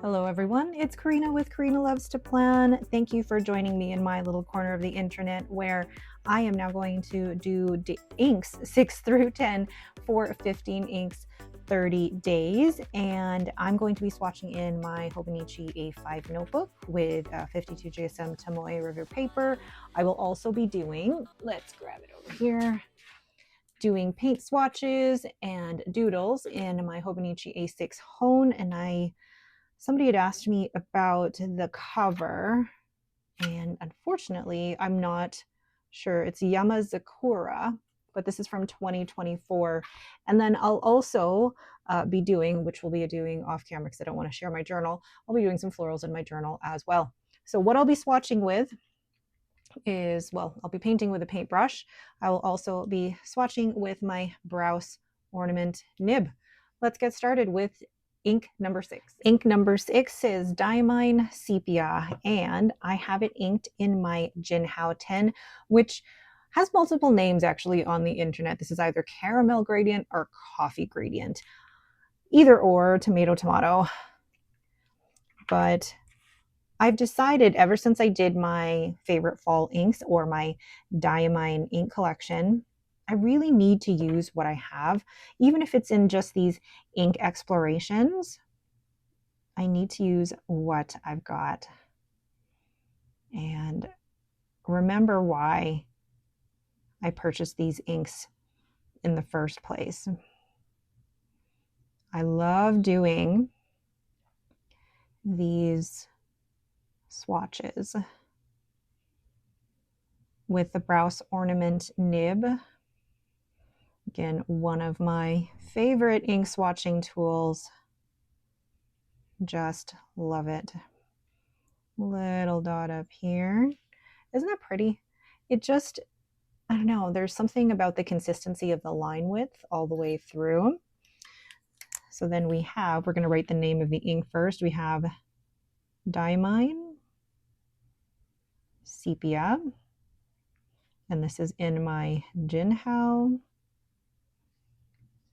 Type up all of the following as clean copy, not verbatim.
Hello everyone, it's Karina with Karina Loves to Plan. Thank you for joining me in my little corner of the internet where I am now going to do inks 6 through 10 for 15 inks 30 days, and I'm going to be swatching in my Hobonichi A5 notebook with 52 GSM Tomoe River paper. I will also be doing, let's grab it over here, doing paint swatches and doodles in my Hobonichi A6 Hone, and somebody had asked me about the cover, and unfortunately, I'm not sure. It's Yamazakura, but this is from 2024. And then I'll also be doing, which we'll be doing off camera because I don't want to share my journal, I'll be doing some florals in my journal as well. So what I'll be swatching with is, well, I'll be painting with a paintbrush. I will also be swatching with my Browse ornament nib. Let's get started with ink number 6. Ink number 6 is Diamine Sepia, and I have it inked in my Jinhao 10, which has multiple names actually on the internet. This is either caramel gradient or coffee gradient, either or, tomato, tomato. But I've decided ever since I did my favorite fall inks or my Diamine ink collection, I really need to use what I have. Even if it's in just these ink explorations, I need to use what I've got and remember why I purchased these inks in the first place. I love doing these swatches with the Browse ornament nib. Again, one of my favorite ink swatching tools. Just love it. Little dot up here. Isn't that pretty? It just, I don't know, there's something about the consistency of the line width all the way through. So then we're going to write the name of the ink first. We have Diamine Sepia, and this is in my Jinhao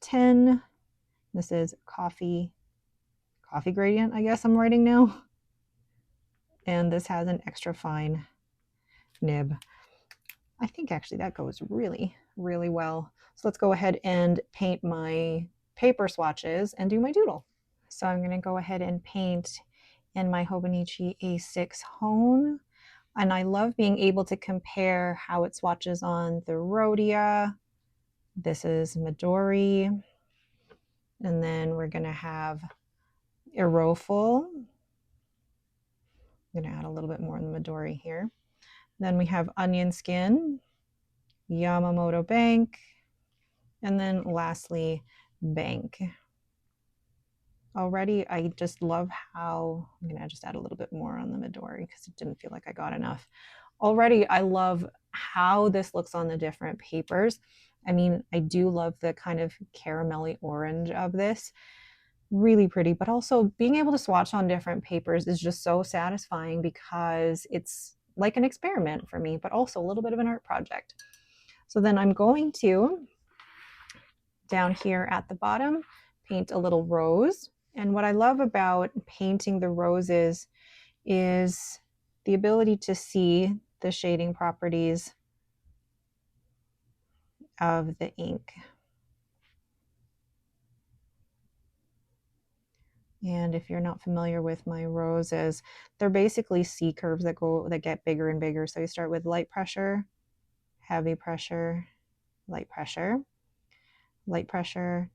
10. This is coffee gradient, I guess I'm writing now. And this has an extra fine nib. I think actually that goes really, really well. So let's go ahead and paint my paper swatches and do my doodle. So I'm going to go ahead and paint in my Hobonichi A6 Hone. And I love being able to compare how it swatches on the Rhodia. This is Midori. And then we're going to have Iroful. I'm going to add a little bit more in the Midori here. Then we have Onion Skin, Yamamoto Bank, and then lastly, Bank. Already, I just love how, I'm going to just add a little bit more on the Midori because it didn't feel like I got enough. Already, I love how this looks on the different papers. I mean, I do love the kind of caramelly orange of this. Really pretty, but also being able to swatch on different papers is just so satisfying because it's like an experiment for me, but also a little bit of an art project. So then I'm going to, down here at the bottom, paint a little rose. And what I love about painting the roses is the ability to see the shading properties of the ink. And if you're not familiar with my roses, they're basically C curves that get bigger and bigger. So you start with light pressure, heavy pressure, light pressure, light pressure,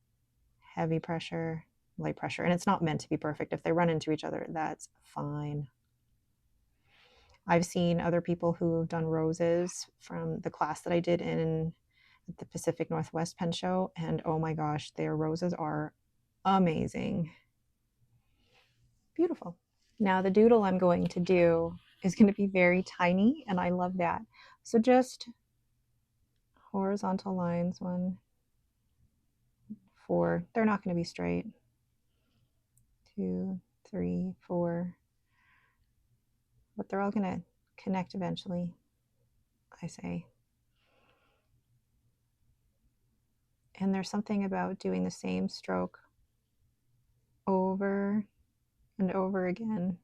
heavy pressure, light pressure. And it's not meant to be perfect. If they run into each other, that's fine. I've seen other people who've done roses from the class that I did in the Pacific Northwest Pen Show, and oh my gosh, their roses are amazing. Beautiful. Now the doodle I'm going to do is going to be very tiny, and I love that. So just horizontal lines, 1, 4. They're not going to be straight. 2, 3, 4. But they're all going to connect eventually, I say. And there's something about doing the same stroke over and over again.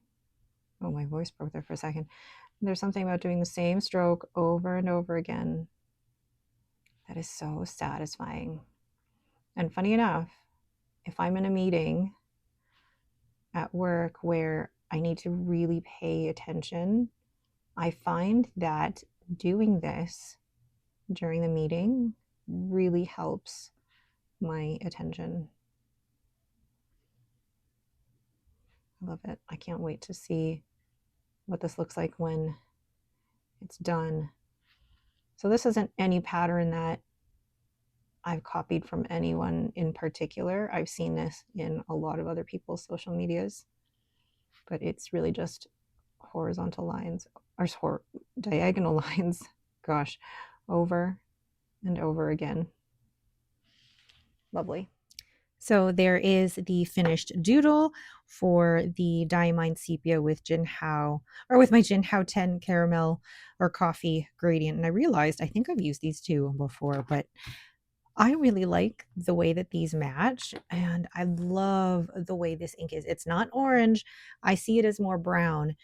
Oh, my voice broke there for a second. There's something about doing the same stroke over and over again that is so satisfying. And funny enough, if I'm in a meeting at work where I need to really pay attention, I find that doing this during the meeting really helps my attention. I love it. I can't wait to see what this looks like when it's done. So this isn't any pattern that I've copied from anyone in particular. I've seen this in a lot of other people's social medias, but it's really just horizontal lines or diagonal lines, gosh, over and over again. Lovely. So there is the finished doodle for the Diamine sepia with Jinhao, or with my Jinhao 10 caramel or coffee gradient. And I realized I think I've used these two before, but I really like the way that these match, and I love the way this ink is. It's not orange. I see it as more brown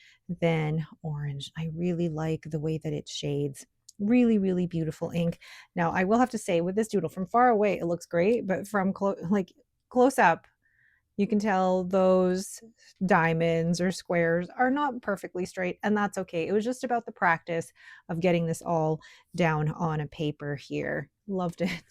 than orange. I really like the way that it shades. Really, really beautiful ink. Now, I will have to say with this doodle, from far away, it looks great, but from close up, you can tell those diamonds or squares are not perfectly straight, and that's okay. It was just about the practice of getting this all down on a paper here. Loved it.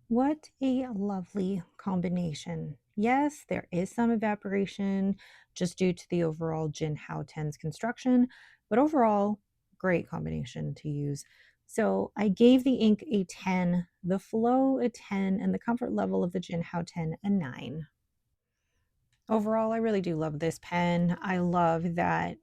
What a lovely combination. Yes, there is some evaporation just due to the overall Jinhao 10's construction, but overall, great combination to use. So I gave the ink a 10, the flow a 10, and the comfort level of the Jinhao 10 a 9. Overall, I really do love this pen. I love that.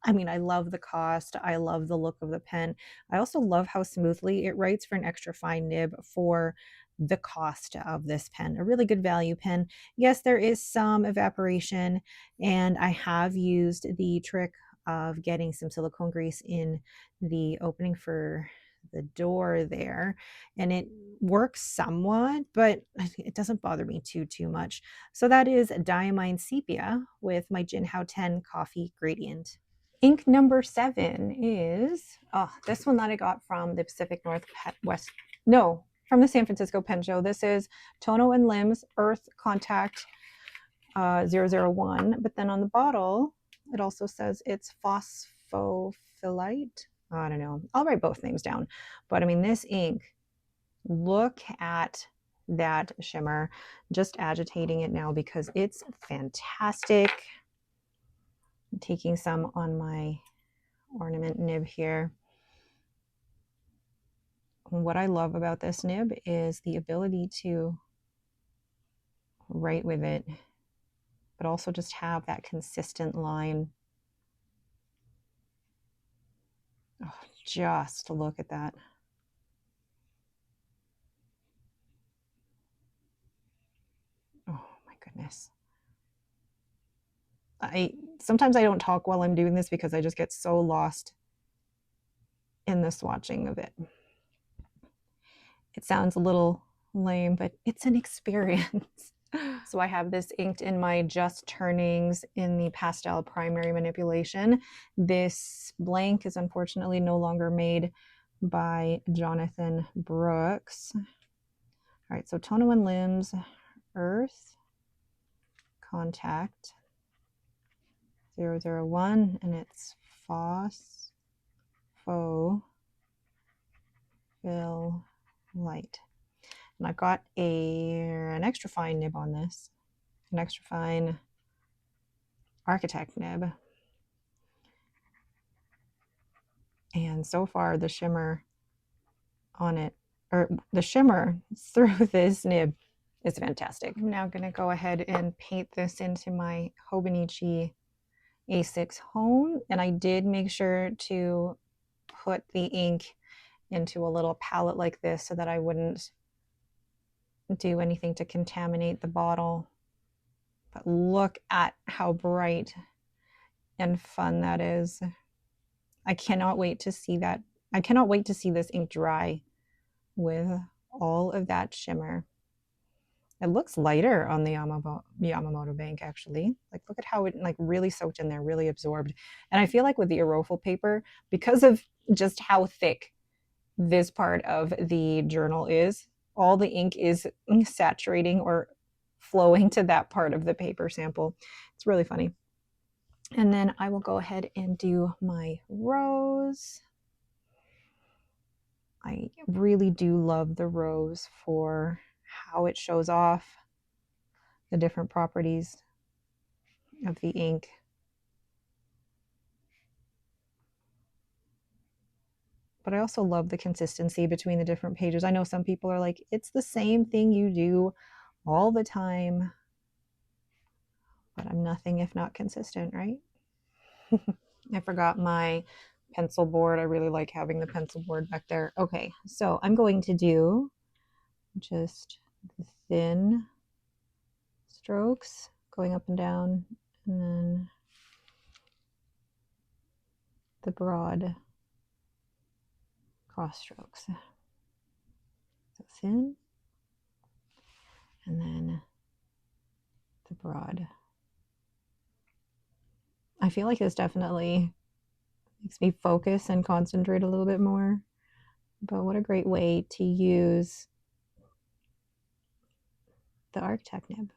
I mean, I love the cost. I love the look of the pen. I also love how smoothly it writes for an extra fine nib for the cost of this pen. A really good value pen. Yes, there is some evaporation, and I have used the trick of getting some silicone grease in the opening for the door there, and it works somewhat, but it doesn't bother me too much. So that is Diamine Sepia with my Jinhao 10 coffee gradient. Ink number 7 is this one that I got from the Pacific Northwest. No, from the San Francisco Pen Show. This is Tono and Limbs Earth Contact 001. But then on the bottle, it also says it's phosphophyllite. I don't know. I'll write both names down. But I mean, this ink, look at that shimmer. Just agitating it now because it's fantastic. I'm taking some on my ornament nib here. What I love about this nib is the ability to write with it, but also just have that consistent line. Oh, just look at that. Oh my goodness. Sometimes I don't talk while I'm doing this because I just get so lost in the swatching of it. It sounds a little lame, but it's an experience. So I have this inked in my Just Turnings in the pastel primary manipulation. This blank is unfortunately no longer made by Jonathan Brooks. All right, so Tono and Limbs, Earth Contact 001, and it's Phospho Fill Light. And I've got an extra fine nib on this, an extra fine architect nib. And so far the shimmer on it, or the shimmer through this nib is fantastic. I'm now going to go ahead and paint this into my Hobonichi A6 Hone, and I did make sure to put the ink into a little palette like this so that I wouldn't do anything to contaminate the bottle. But look at how bright and fun that is. I cannot wait to see that. I cannot wait to see this ink dry with all of that shimmer. It looks lighter on the Yamamoto bank, actually. Like, look at how it like really soaked in there, really absorbed. And I feel like with the Aerofil paper, because of just how thick this part of the journal is, all the ink is saturating or flowing to that part of the paper sample. It's really funny. And then I will go ahead and do my rose. I really do love the rose for how it shows off the different properties of the ink. But I also love the consistency between the different pages. I know some people are like, it's the same thing you do all the time, but I'm nothing if not consistent, right? I forgot my pencil board. I really like having the pencil board back there. Okay, so I'm going to do just the thin strokes going up and down, and then the broad cross strokes. So thin, and then the broad. I feel like this definitely makes me focus and concentrate a little bit more. But what a great way to use the Architect nib.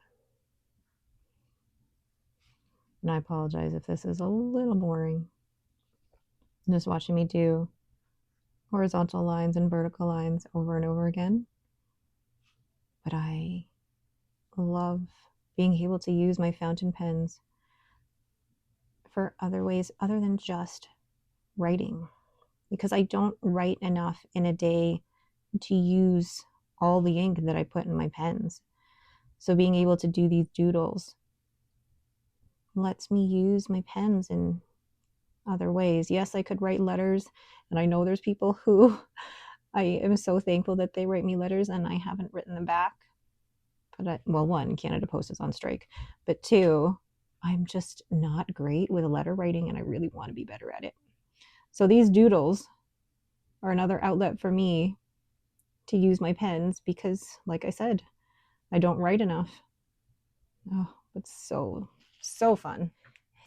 And I apologize if this is a little boring. Just watching me do horizontal lines and vertical lines over and over again. But I love being able to use my fountain pens for other ways other than just writing, because I don't write enough in a day to use all the ink that I put in my pens. So being able to do these doodles lets me use my pens in other ways. Yes, I could write letters, and I know there's people who I am so thankful that they write me letters and I haven't written them back. But well, one, Canada Post is on strike, but two, I'm just not great with letter writing and I really want to be better at it. So these doodles are another outlet for me to use my pens because, like I said, I don't write enough. Oh, it's so fun.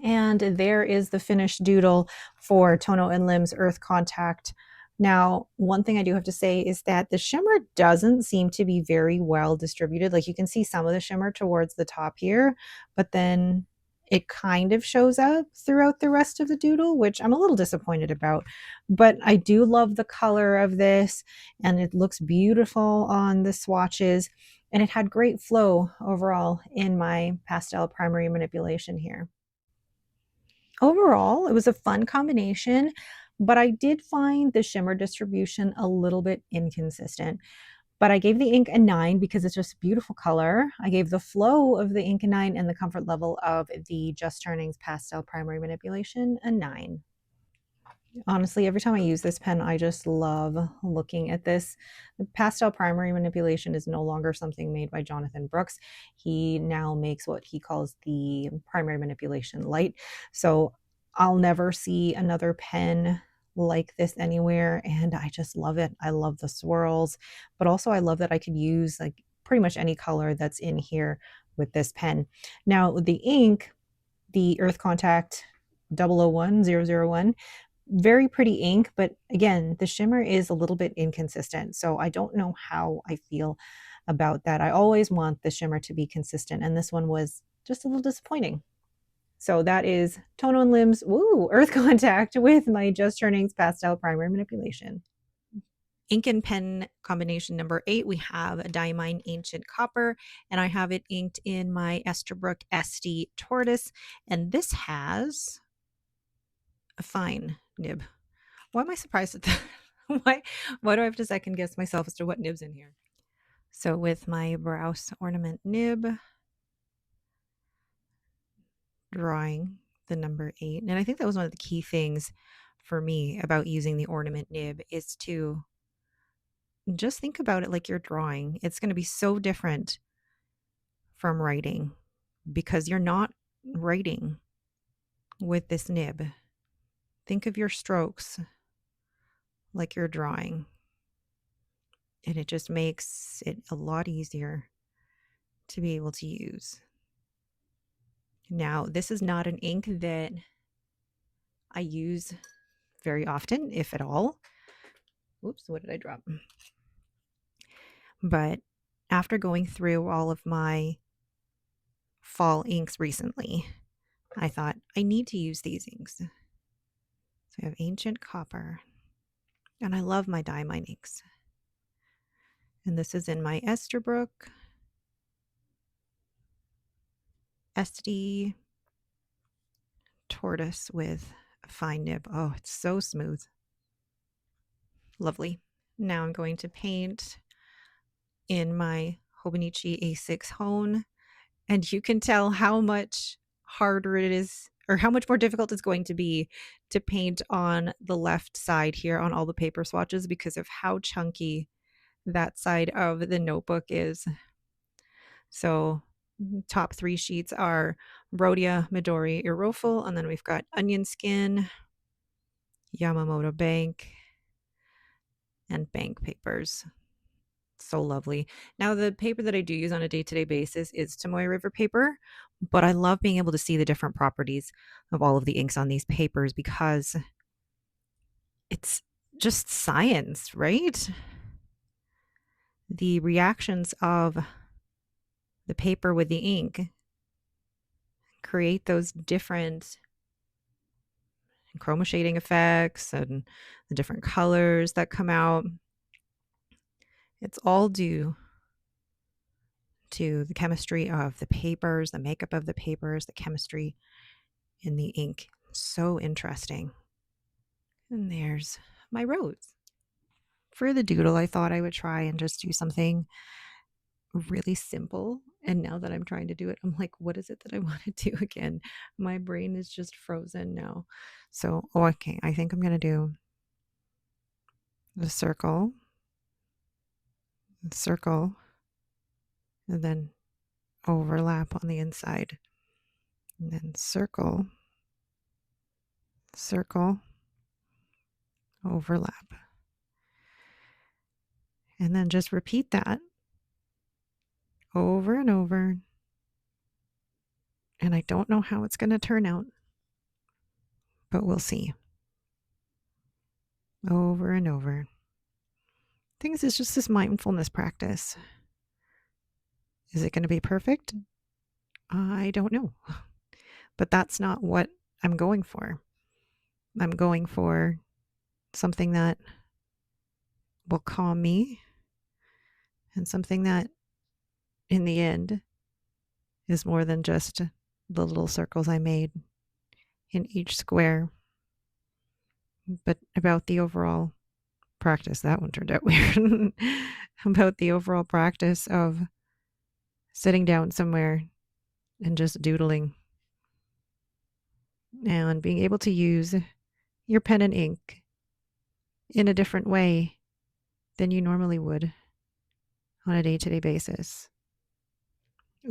And there is the finished doodle for Tono and Limbs Earth Contact. Now, one thing I do have to say is that the shimmer doesn't seem to be very well distributed. Like, you can see some of the shimmer towards the top here, but then it kind of shows up throughout the rest of the doodle, which I'm a little disappointed about. But I do love the color of this, and it looks beautiful on the swatches, and it had great flow overall in my pastel primary manipulation here. Overall, it was a fun combination, but I did find the shimmer distribution a little bit inconsistent. But I gave the ink a 9 because it's just a beautiful color. I gave the flow of the ink a 9 and the comfort level of the Just Turnings pastel primary manipulation a 9. Honestly, every time I use this pen, I just love looking at this. The pastel primary manipulation is no longer something made by Jonathan Brooks. He now makes what he calls the primary manipulation light. So I'll never see another pen like this anywhere, and I just love it. I love the swirls, but also I love that I could use like pretty much any color that's in here with this pen. Now, the ink, the Earth Contact 001001, very pretty ink, but again, the shimmer is a little bit inconsistent. So I don't know how I feel about that. I always want the shimmer to be consistent, and this one was just a little disappointing. So that is Tono and Limbs, woo, Earth Contact with my Just Turnings Pastel Primer Manipulation. Ink and pen combination number 8, we have a Diamine Ancient Copper, and I have it inked in my Esterbrook SD Tortoise, and this has a fine nib. Why am I surprised at that? Why do I have to second guess myself as to what nib's in here? So with my Browse ornament nib, drawing the number 8, and I think that was one of the key things for me about using the ornament nib is to just think about it like you're drawing. It's going to be so different from writing because you're not writing with this nib. Think of your strokes like you're drawing, and it just makes it a lot easier to be able to use. Now, this is not an ink that I use very often, if at all. Oops, what did I drop? But after going through all of my fall inks recently, I thought I need to use these inks. So I have Ancient Copper, and I love my Diamine inks. And this is in my Esterbrook SD Tortoise with a fine nib. Oh, it's so smooth. Lovely. Now I'm going to paint in my Hobonichi A6 Hone, and you can tell how much harder it is, or how much more difficult it's going to be to paint on the left side here on all the paper swatches because of how chunky that side of the notebook is. So top 3 sheets are Rhodia, Midori, Iroful, and then we've got Onion Skin, Yamamoto Bank, and bank papers. So lovely. Now, the paper that I do use on a day-to-day basis is Tomoe River paper, but I love being able to see the different properties of all of the inks on these papers because it's just science, right? The reactions of the paper with the ink create those different chroma shading effects and the different colors that come out. It's all due to the chemistry of the papers, the makeup of the papers, the chemistry in the ink. So interesting. And there's my rose. For the doodle, I thought I would try and just do something really simple. And now that I'm trying to do it, I'm like, what is it that I want to do again? My brain is just frozen now. So, okay, I think I'm going to do the circle, and then overlap on the inside, and then circle, overlap, and then just repeat that over and over. And I don't know how it's going to turn out, but we'll see. Over and over. Things is just this mindfulness practice. Is it going to be perfect? I don't know. But that's not what I'm going for. I'm going for something that will calm me and something that, in the end, is more than just the little circles I made in each square, but about the overall practice. That one turned out weird. About the overall practice of sitting down somewhere and just doodling and being able to use your pen and ink in a different way than you normally would on a day-to-day basis.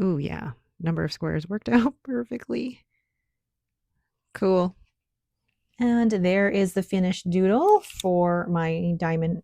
Ooh, yeah. Number of squares worked out perfectly. Cool. And there is the finished doodle for my Diamine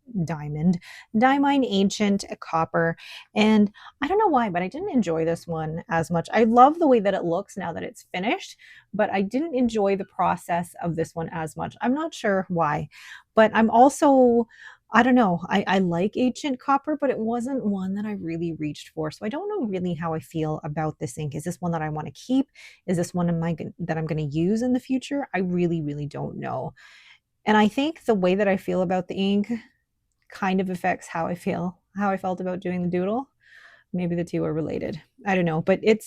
Ancient Copper. And I don't know why, but I didn't enjoy this one as much. I love the way that it looks now that it's finished, but I didn't enjoy the process of this one as much. I'm not sure why, but I'm also, I don't know. I like Ancient Copper, but it wasn't one that I really reached for. So I don't know really how I feel about this ink. Is this one that I want to keep? Is this one that I'm going to use in the future? I really, really don't know. And I think the way that I feel about the ink kind of affects how I felt about doing the doodle. Maybe the two are related. I don't know, but it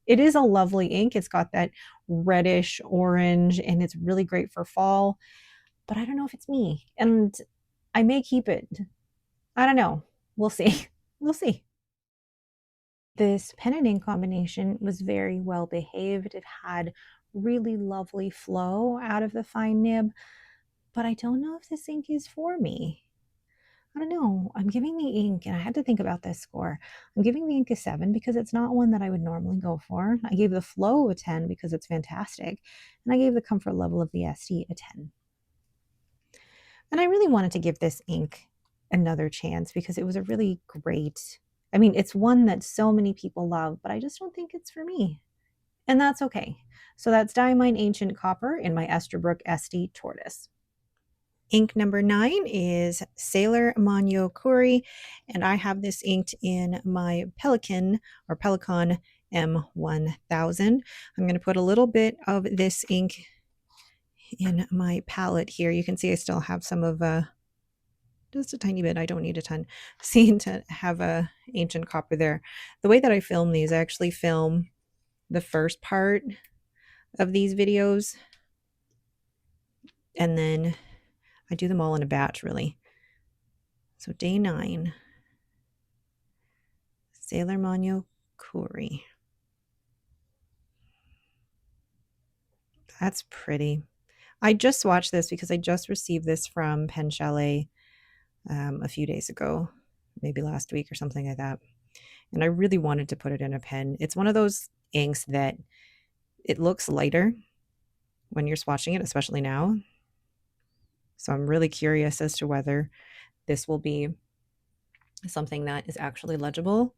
is a lovely ink. It's got that reddish orange and it's really great for fall, but I don't know if it's me. And I may keep it. I don't know. We'll see. We'll see. This pen and ink combination was very well behaved. It had really lovely flow out of the fine nib, but I don't know if this ink is for me. I don't know. I'm giving the ink, and I had to think about this score. I'm giving the ink a 7 because it's not one that I would normally go for. I gave the flow a 10 because it's fantastic, and I gave the comfort level of the SD a 10. And I really wanted to give this ink another chance because it was a really great I mean, it's one that so many people love, but I just don't think it's for me. And that's okay. So that's Diamine Ancient Copper in my Esterbrook SD Tortoise. Ink number 9 is Sailor Manyo Kuri, and I have this inked in my Pelikan or Pelikan M1000. I'm going to put a little bit of this ink in my palette here. You can see I still have some of just a tiny bit. I don't need a ton. Seem to have a ancient copper there. The way that I film these, I actually film the first part of these videos, and then I do them all in a batch, really. So day 9, Sailor Manyo Kuri. That's pretty. I just watched this because I just received this from PenChalet a few days ago, maybe last week or something like that. And I really wanted to put it in a pen. It's one of those inks that it looks lighter when you're swatching it, especially now. So I'm really curious as to whether this will be something that is actually legible.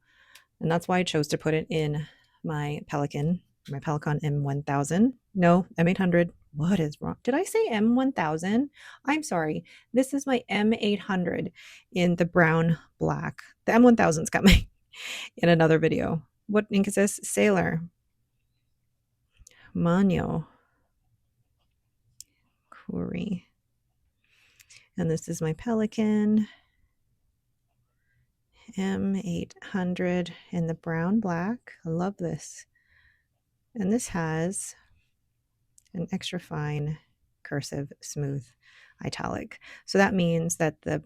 And that's why I chose to put it in my Pelikan M1000. No, M800. What is wrong? Did I say M1000? I'm sorry. This is my M800 in the brown black. The M1000's coming in another video. What ink is this? Sailor Manyo Kuri. And this is my Pelikan M800 in the brown black. I love this. And this has an extra fine cursive smooth italic. So that means that the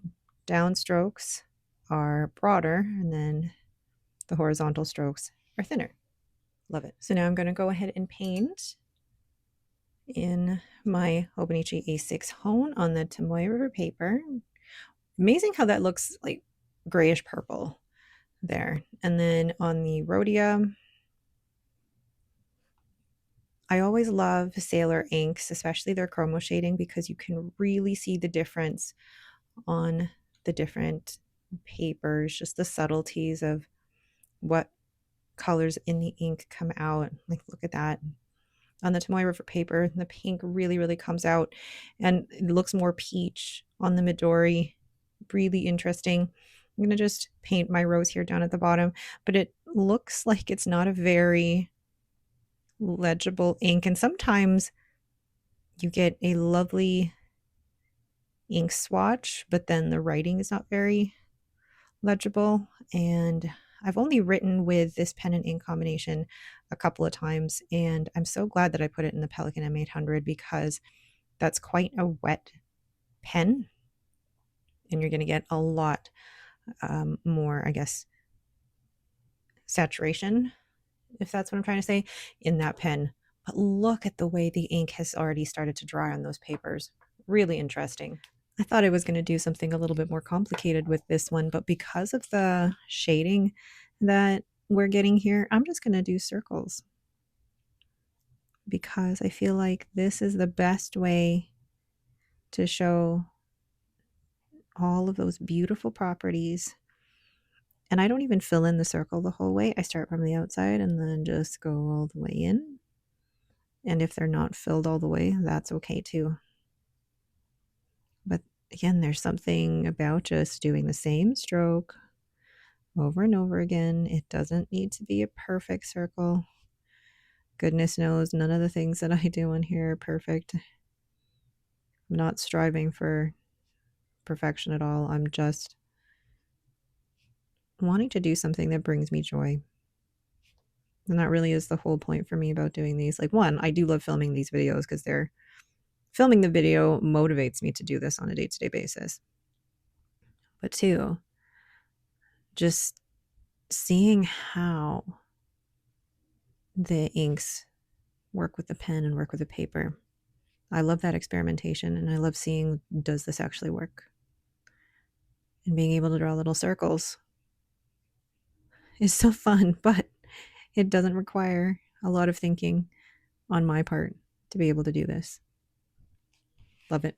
downstrokes are broader and then the horizontal strokes are thinner. Love it. So now I'm going to go ahead and paint in my Hobonichi A6 Hone on the Tomoe River paper. Amazing how that looks like grayish purple there. And then on the Rhodia, I always love Sailor inks, especially their chromo shading, because you can really see the difference on the different papers, just the subtleties of what colors in the ink come out. Like, look at that. On the Tomoe River paper, the pink really, really comes out, and it looks more peach on the Midori. Really interesting. I'm going to just paint my rose here down at the bottom, but it looks like it's not a very legible ink, and sometimes you get a lovely ink swatch, but then the writing is not very legible. And I've only written with this pen and ink combination a couple of times, and I'm so glad that I put it in the Pelikan M800 because that's quite a wet pen, and you're going to get a lot more, I guess, saturation, if that's what I'm trying to say, in that pen. But look at the way the ink has already started to dry on those papers. Really interesting. I thought I was going to do something a little bit more complicated with this one, but because of the shading that we're getting here, I'm just going to do circles because I feel like this is the best way to show all of those beautiful properties. And I don't even fill in the circle the whole way. I start from the outside and then just go all the way in. And if they're not filled all the way, that's okay too. But again, there's something about just doing the same stroke over and over again. It doesn't need to be a perfect circle. Goodness knows none of the things that I do on here are perfect. I'm not striving for perfection at all. I'm just wanting to do something that brings me joy. And that really is the whole point for me about doing these. Like, one, I do love filming these videos because filming the video motivates me to do this on a day-to-day basis. But two, just seeing how the inks work with the pen and work with the paper. I love that experimentation, and I love seeing, does this actually work? And being able to draw little circles is so fun, but it doesn't require a lot of thinking on my part to be able to do this. Love it.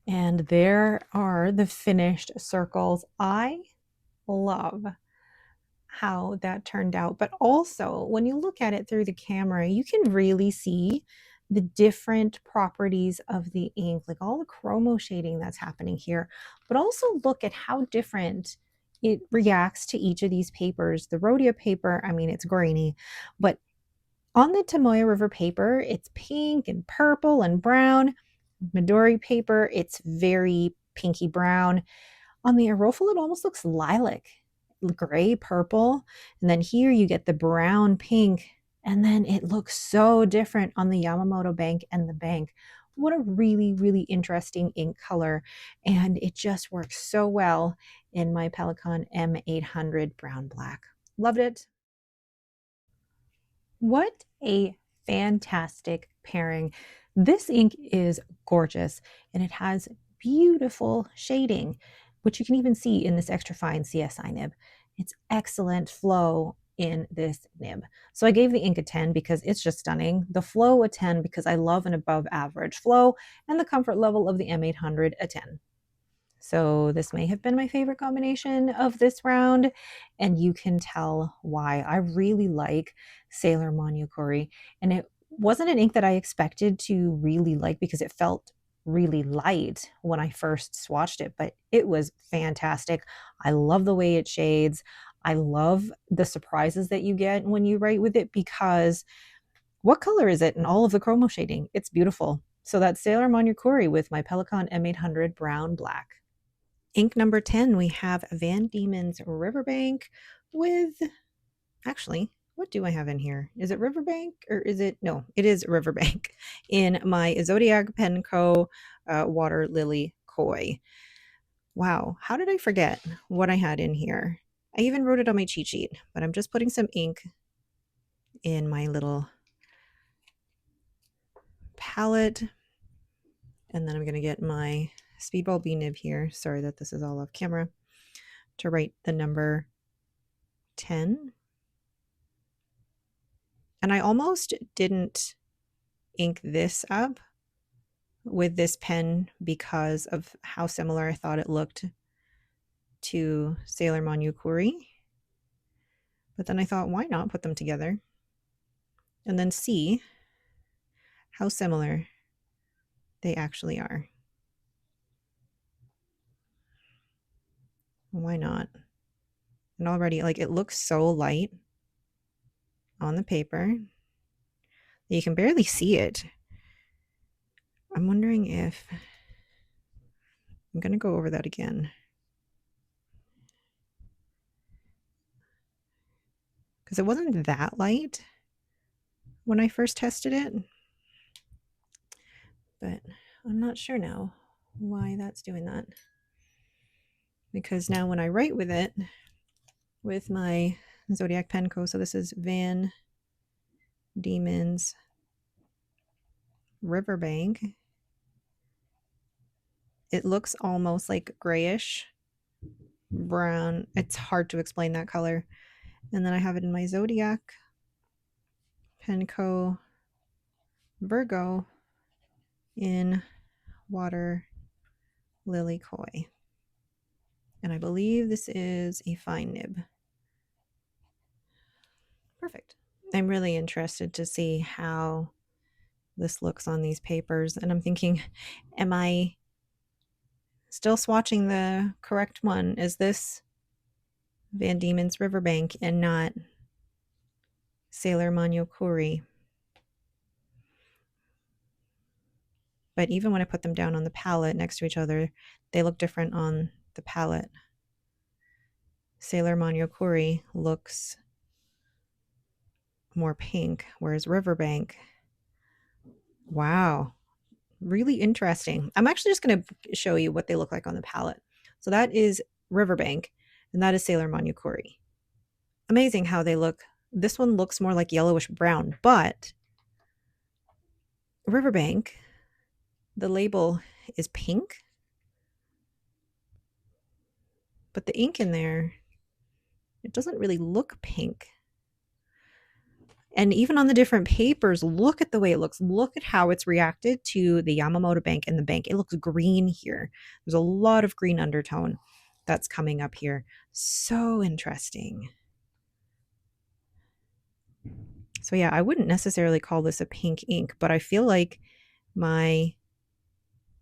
And there are the finished circles. I love how that turned out. But also, when you look at it through the camera, you can really see the different properties of the ink, like all the chromo shading that's happening here. But also look at how different it reacts to each of these papers. The Rhodia paper, I mean, it's grainy, but on the Tomoya River paper, it's pink and purple and brown. Midori paper, it's very pinky brown. On the Aerofil, it almost looks lilac, gray, purple. And then here you get the brown pink. And then it looks so different on the Yamamoto bank and the bank. What a really, really interesting ink color. And it just works so well in my Pelikan M800 brown black. Loved it. What a fantastic pairing. This ink is gorgeous and it has beautiful shading, which you can even see in this extra fine CSI nib. It's excellent flow in this nib. So I gave the ink a 10 because it's just stunning, the flow a 10 because I love an above average flow, and the comfort level of the M800 a 10. So this may have been my favorite combination of this round, and you can tell why. I really like Sailor Manyukuri, and it wasn't an ink that I expected to really like because it felt really light when I first swatched it, but it was fantastic. I love the way it shades. I love the surprises that you get when you write with it, because what color is it in all of the chromo shading? It's beautiful. So that's Sailor Manyukuri with my Pelikan M800 brown black. Ink number 10, we have Van Diemen's Riverbank with, actually, what do I have in here? Is it Riverbank or is it, no, it is Riverbank in my Zodiac Penco Water Lily Koi. Wow, how did I forget what I had in here? I even wrote it on my cheat sheet, but I'm just putting some ink in my little palette. And then I'm going to get my Speedball B nib here. Sorry that this is all off camera, to write the number 10. And I almost didn't ink this up with this pen because of how similar I thought it looked to Sailor Manyukuri. But then I thought, why not put them together and then see how similar they actually are? Why not? And already, like, it looks so light on the paper. You can barely see it. I'm wondering if I'm going to go over that again, because it wasn't that light when I first tested it, but I'm not sure now why that's doing that, because now when I write with it with my Zodiac Penco, so this is Van Diemen's Riverbank, it looks almost like grayish brown. It's hard to explain that color. And then I have it in my Zodiac Penco Virgo in Water Lily Koi. And I believe this is a fine nib. Perfect. I'm really interested to see how this looks on these papers. And I'm thinking, am I still swatching the correct one? Is this Van Diemen's Riverbank and not Sailor Manyukuri? But even when I put them down on the palette next to each other, they look different on the palette. Sailor Manyukuri looks more pink, whereas Riverbank, wow, really interesting. I'm actually just going to show you what they look like on the palette. So that is Riverbank, and that is Sailor Manyukuri. Amazing how they look. This one looks more like yellowish brown, but Riverbank, the label is pink, but the ink in there, it doesn't really look pink. And even on the different papers, look at the way it looks. Look at how it's reacted to the Yamamoto bank and the bank. It looks green here. There's a lot of green undertone that's coming up here. So interesting. So yeah, I wouldn't necessarily call this a pink ink, but I feel like my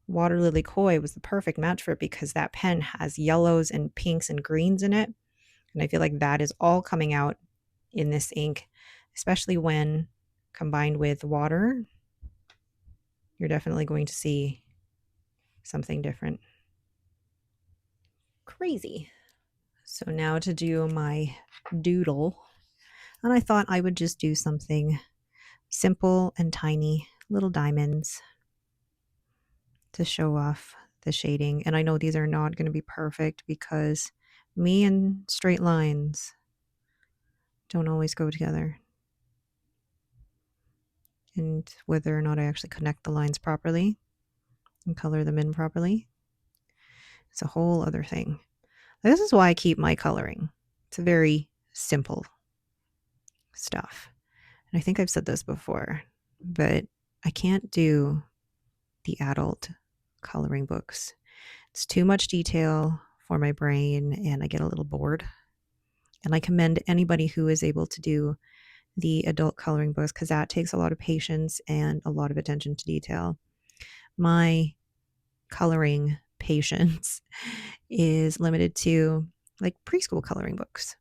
Water Lily Koi was the perfect match for it because that pen has yellows and pinks and greens in it. And I feel like that is all coming out in this ink, especially when combined with water. You're definitely going to see something different. Crazy. So now to do my doodle. And I thought I would just do something simple and tiny, little diamonds to show off the shading. And I know these are not going to be perfect because me and straight lines don't always go together. And whether or not I actually connect the lines properly and color them in properly, it's a whole other thing. This is why I keep my coloring. It's a very simple stuff. And I think I've said this before, but I can't do the adult coloring books. It's too much detail for my brain and I get a little bored. And I commend anybody who is able to do the adult coloring books because that takes a lot of patience and a lot of attention to detail. My coloring patience is limited to like preschool coloring books.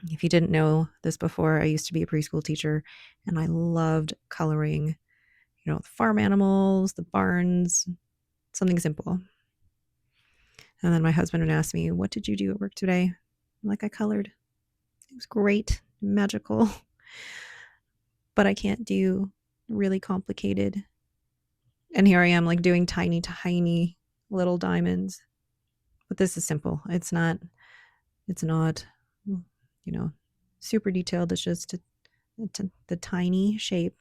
If you didn't know this before, I used to be a preschool teacher and I loved coloring, the farm animals, the barns, something simple. And then my husband would ask me, "What did you do at work today?" I'm like, "I colored." It was great, magical, but I can't do really complicated. And here I am like doing tiny, tiny little diamonds. But this is simple. It's not, super detailed. It's just the tiny shape,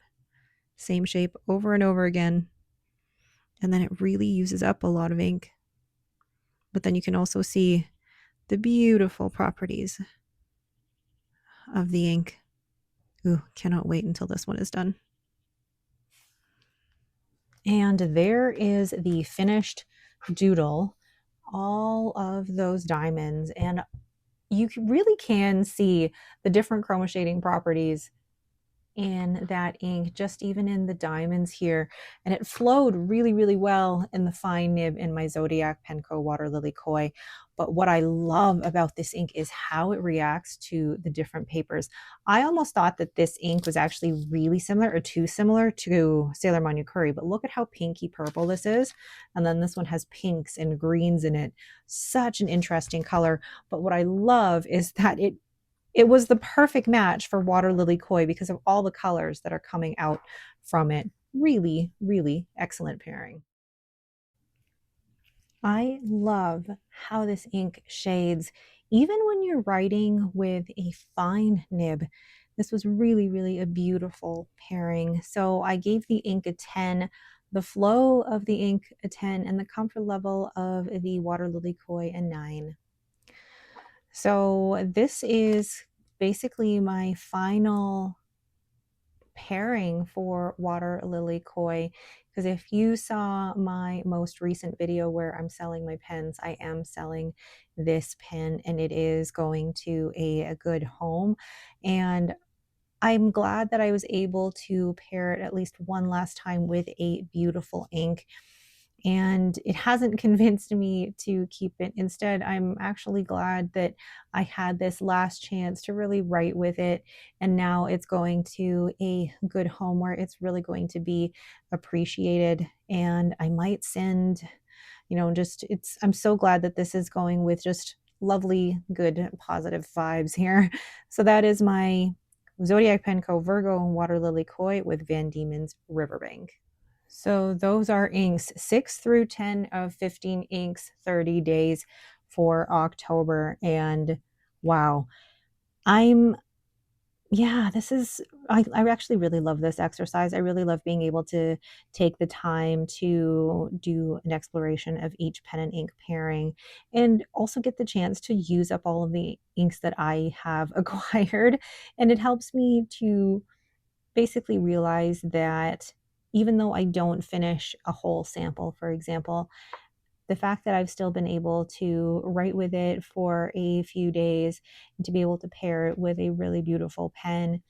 same shape over and over again. And then it really uses up a lot of ink. But then you can also see the beautiful properties of the ink. Ooh, cannot wait until this one is done. And there is the finished doodle, all of those diamonds. And you really can see the different chroma shading properties in that ink, just even in the diamonds here. And it flowed really, really well in the fine nib in my Zodiac Penco Water Lily Koi. But what I love about this ink is how it reacts to the different papers. I almost thought that this ink was actually really similar or too similar to Sailor Manukuri, but look at how pinky purple this is. And then this one has pinks and greens in it. Such an interesting color. But what I love is that it was the perfect match for Water Lily Koi because of all the colors that are coming out from it. Really, really excellent pairing. I love how this ink shades, even when you're writing with a fine nib. This was really, really a beautiful pairing. So I gave the ink a 10, the flow of the ink a 10, and the comfort level of the Water Lily Koi a 9. So this is basically my final pairing for Water Lily Koi. Because if you saw my most recent video where I'm selling my pens, I am selling this pen and it is going to a good home. And I'm glad that I was able to pair it at least one last time with a beautiful ink. And it hasn't convinced me to keep it. Instead, I'm actually glad that I had this last chance to really write with it. And now it's going to a good home where it's really going to be appreciated. And I might send, I'm so glad that this is going with just lovely, good, positive vibes here. So that is my Zodiac Penco Virgo and Water Lily Koi with Van Diemen's Riverbank. So those are inks 6 through 10 of 15 inks, 30 days for October. And wow, I'm, yeah, I actually really love this exercise. I really love being able to take the time to do an exploration of each pen and ink pairing and also get the chance to use up all of the inks that I have acquired. And it helps me to basically realize that even though I don't finish a whole sample, for example, the fact that I've still been able to write with it for a few days and to be able to pair it with a really beautiful pen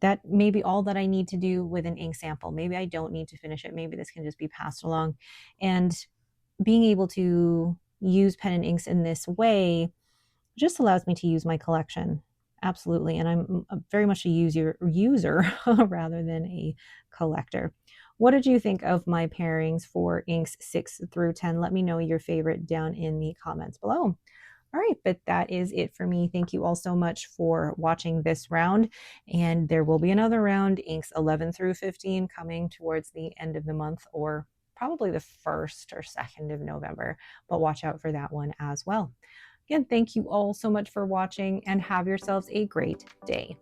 that may be all that I need to do with an ink sample. Maybe I don't need to finish it. Maybe this can just be passed along. And being able to use pen and inks in this way just allows me to use my collection. Absolutely. And I'm very much a user rather than a collector. What did you think of my pairings for inks 6 through 10? Let me know your favorite down in the comments below. All right, but that is it for me. Thank you all so much for watching this round. And there will be another round, inks 11 through 15, coming towards the end of the month, or probably the 1st or 2nd of November. But watch out for that one as well. Again, thank you all so much for watching, and have yourselves a great day.